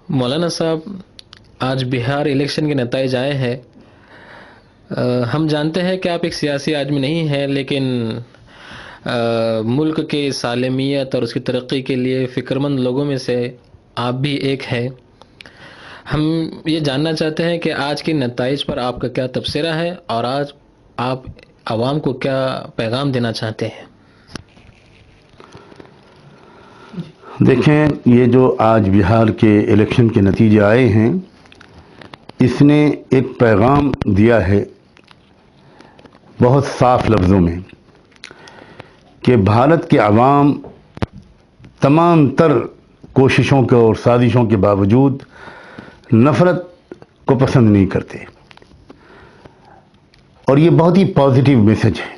مولانا صاحب، آج بہار الیکشن کے نتائج آئے ہیں۔ ہم جانتے ہیں کہ آپ ایک سیاسی آدمی نہیں ہیں، لیکن ملک کے سالمیت اور اس کی ترقی کے لیے فکر مند لوگوں میں سے آپ بھی ایک ہیں۔ ہم یہ جاننا چاہتے ہیں کہ آج کے نتائج پر آپ کا کیا تبصرہ ہے، اور آج آپ عوام کو کیا پیغام دینا چاہتے ہیں؟ دیکھیں، یہ جو آج بہار کے الیکشن کے نتیجے آئے ہیں، اس نے ایک پیغام دیا ہے بہت صاف لفظوں میں کہ بھارت کے عوام تمام تر کوششوں کے اور سازشوں کے باوجود نفرت کو پسند نہیں کرتے، اور یہ بہت ہی پازیٹیو میسج ہے۔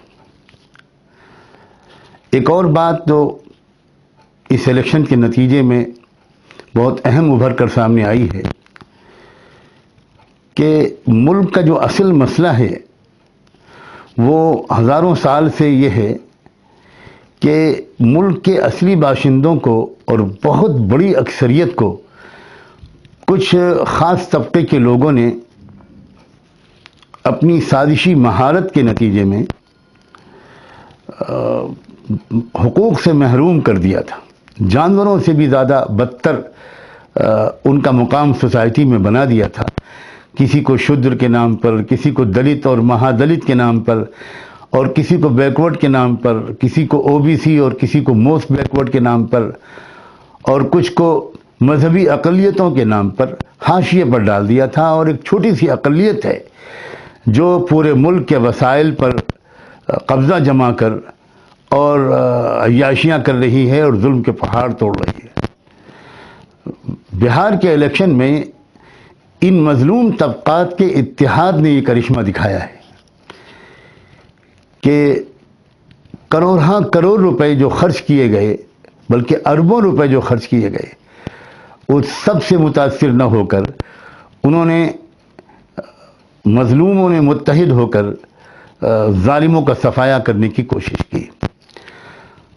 ایک اور بات جو اس الیکشن کے نتیجے میں بہت اہم ابھر کر سامنے آئی ہے کہ ملک کا جو اصل مسئلہ ہے وہ ہزاروں سال سے یہ ہے کہ ملک کے اصلی باشندوں کو اور بہت بڑی اکثریت کو کچھ خاص طبقے کے لوگوں نے اپنی سازشی مہارت کے نتیجے میں حقوق سے محروم کر دیا تھا۔ جانوروں سے بھی زیادہ بدتر ان کا مقام سوسائٹی میں بنا دیا تھا۔ کسی کو شودر کے نام پر، کسی کو دلت اور مہا دلت کے نام پر، اور کسی کو بیکورڈ کے نام پر، کسی کو او بی سی اور کسی کو موسٹ بیکورڈ کے نام پر، اور کچھ کو مذہبی اقلیتوں کے نام پر حاشیے پر ڈال دیا تھا۔ اور ایک چھوٹی سی اقلیت ہے جو پورے ملک کے وسائل پر قبضہ جما کر اور عیاشیاں کر رہی ہے اور ظلم کے پہاڑ توڑ رہی ہے۔ بہار کے الیکشن میں ان مظلوم طبقات کے اتحاد نے یہ کرشمہ دکھایا ہے کہ کروڑ روپے جو خرچ کیے گئے، بلکہ اربوں روپے جو خرچ کیے گئے، وہ سب سے متاثر نہ ہو کر انہوں نے مظلوموں نے متحد ہو کر ظالموں کا صفایا کرنے کی کوشش کی۔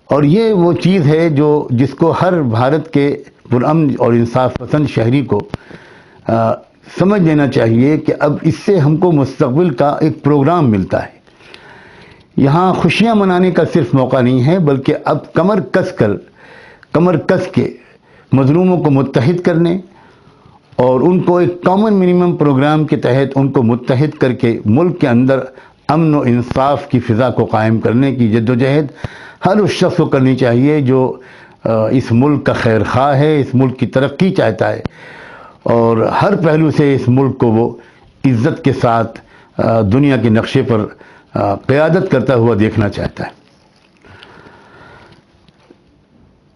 اور یہ وہ چیز ہے جس کو ہر بھارت کے پرامن اور انصاف پسند شہری کو سمجھ لینا چاہیے کہ اب اس سے ہم کو مستقبل کا ایک پروگرام ملتا ہے۔ یہاں خوشیاں منانے کا صرف موقع نہیں ہے، بلکہ اب کمر کس کے مظلوموں کو متحد کرنے اور ان کو ایک کامن منیمم پروگرام کے تحت ان کو متحد کر کے ملک کے اندر امن و انصاف کی فضا کو قائم کرنے کی جدوجہد ہر اس شخص کو کرنی چاہیے جو اس ملک کا خیر خواہ ہے، اس ملک کی ترقی چاہتا ہے، اور ہر پہلو سے اس ملک کو وہ عزت کے ساتھ دنیا کے نقشے پر قیادت کرتا ہوا دیکھنا چاہتا ہے۔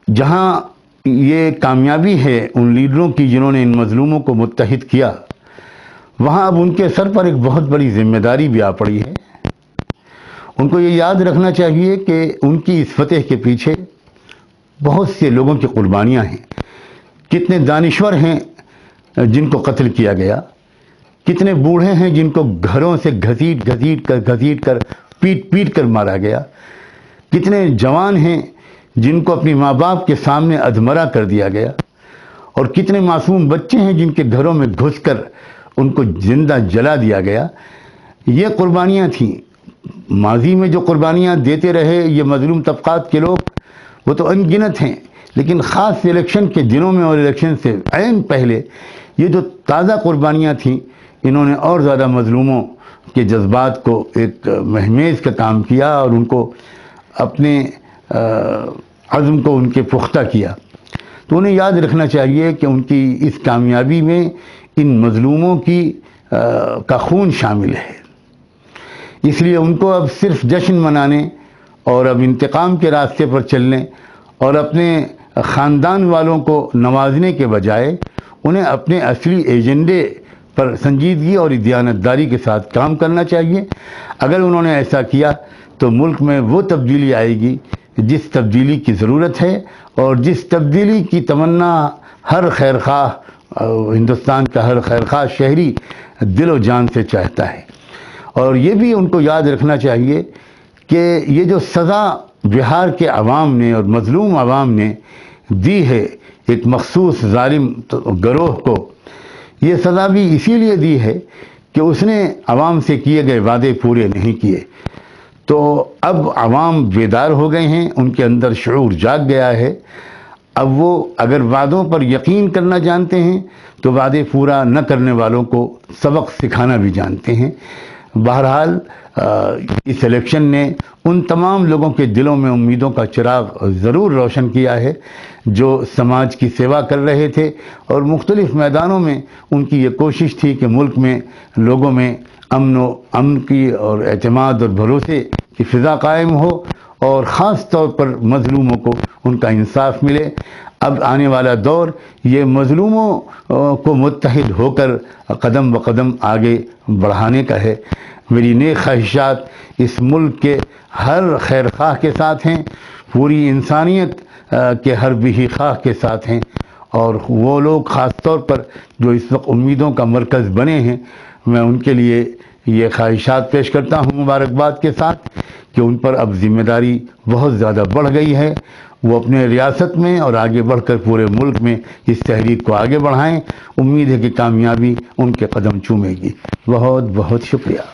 جہاں یہ کامیابی ہے ان لیڈروں کی جنہوں نے ان مظلوموں کو متحد کیا، وہاں اب ان کے سر پر ایک بہت بڑی ذمہ داری بھی آ پڑی ہے۔ ان کو یہ یاد رکھنا چاہیے کہ ان کی اس فتح کے پیچھے بہت سے لوگوں کی قربانیاں ہیں۔ کتنے دانشور ہیں جن کو قتل کیا گیا، کتنے بوڑھے ہیں جن کو گھروں سے گھسیٹ کر پیٹ کر مارا گیا، کتنے جوان ہیں جن کو اپنی ماں باپ کے سامنے ادھمرا کر دیا گیا، اور کتنے معصوم بچے ہیں جن کے گھروں میں گھس کر ان کو زندہ جلا دیا گیا۔ یہ قربانیاں تھیں۔ ماضی میں جو قربانیاں دیتے رہے یہ مظلوم طبقات کے لوگ، وہ تو ان گنت ہیں، لیکن خاص الیکشن کے دنوں میں اور الیکشن سے عین پہلے یہ جو تازہ قربانیاں تھیں، انہوں نے اور زیادہ مظلوموں کے جذبات کو ایک مہمیز کا کام کیا اور ان کو اپنے عزم کو ان کے پختہ کیا۔ تو انہیں یاد رکھنا چاہیے کہ ان کی اس کامیابی میں ان مظلوموں کا خون شامل ہے۔ اس لیے ان کو اب صرف جشن منانے اور اب انتقام کے راستے پر چلنے اور اپنے خاندان والوں کو نوازنے کے بجائے انہیں اپنے اصلی ایجنڈے پر سنجیدگی اور دیانتداری کے ساتھ کام کرنا چاہیے۔ اگر انہوں نے ایسا کیا تو ملک میں وہ تبدیلی آئے گی جس تبدیلی کی ضرورت ہے، اور جس تبدیلی کی تمنا ہر خیرخواہ ہندوستان کا ہر خیرخواہ شہری دل و جان سے چاہتا ہے۔ اور یہ بھی ان کو یاد رکھنا چاہیے کہ یہ جو سزا بہار کے عوام نے اور مظلوم عوام نے دی ہے، ایک مخصوص ظالم گروہ کو یہ سزا بھی اسی لیے دی ہے کہ اس نے عوام سے کیے گئے وعدے پورے نہیں کیے۔ تو اب عوام بیدار ہو گئے ہیں، ان کے اندر شعور جاگ گیا ہے۔ اب وہ اگر وعدوں پر یقین کرنا جانتے ہیں تو وعدے پورا نہ کرنے والوں کو سبق سکھانا بھی جانتے ہیں۔ بہرحال اس الیکشن نے ان تمام لوگوں کے دلوں میں امیدوں کا چراغ ضرور روشن کیا ہے جو سماج کی سیوا کر رہے تھے، اور مختلف میدانوں میں ان کی یہ کوشش تھی کہ ملک میں لوگوں میں امن کی اور اعتماد اور بھروسے کی فضا قائم ہو، اور خاص طور پر مظلوموں کو ان کا انصاف ملے۔ اب آنے والا دور یہ مظلوموں کو متحد ہو کر قدم بقدم آگے بڑھانے کا ہے۔ میری نیک خواہشات اس ملک کے ہر خیر خواہ کے ساتھ ہیں، پوری انسانیت کے ہر بہی خواہ کے ساتھ ہیں، اور وہ لوگ خاص طور پر جو اس وقت امیدوں کا مرکز بنے ہیں، میں ان کے لیے یہ خواہشات پیش کرتا ہوں مبارکباد کے ساتھ کہ ان پر اب ذمہ داری بہت زیادہ بڑھ گئی ہے۔ وہ اپنے ریاست میں اور آگے بڑھ کر پورے ملک میں اس تحریک کو آگے بڑھائیں۔ امید ہے کہ کامیابی ان کے قدم چومے گی۔ بہت بہت شکریہ۔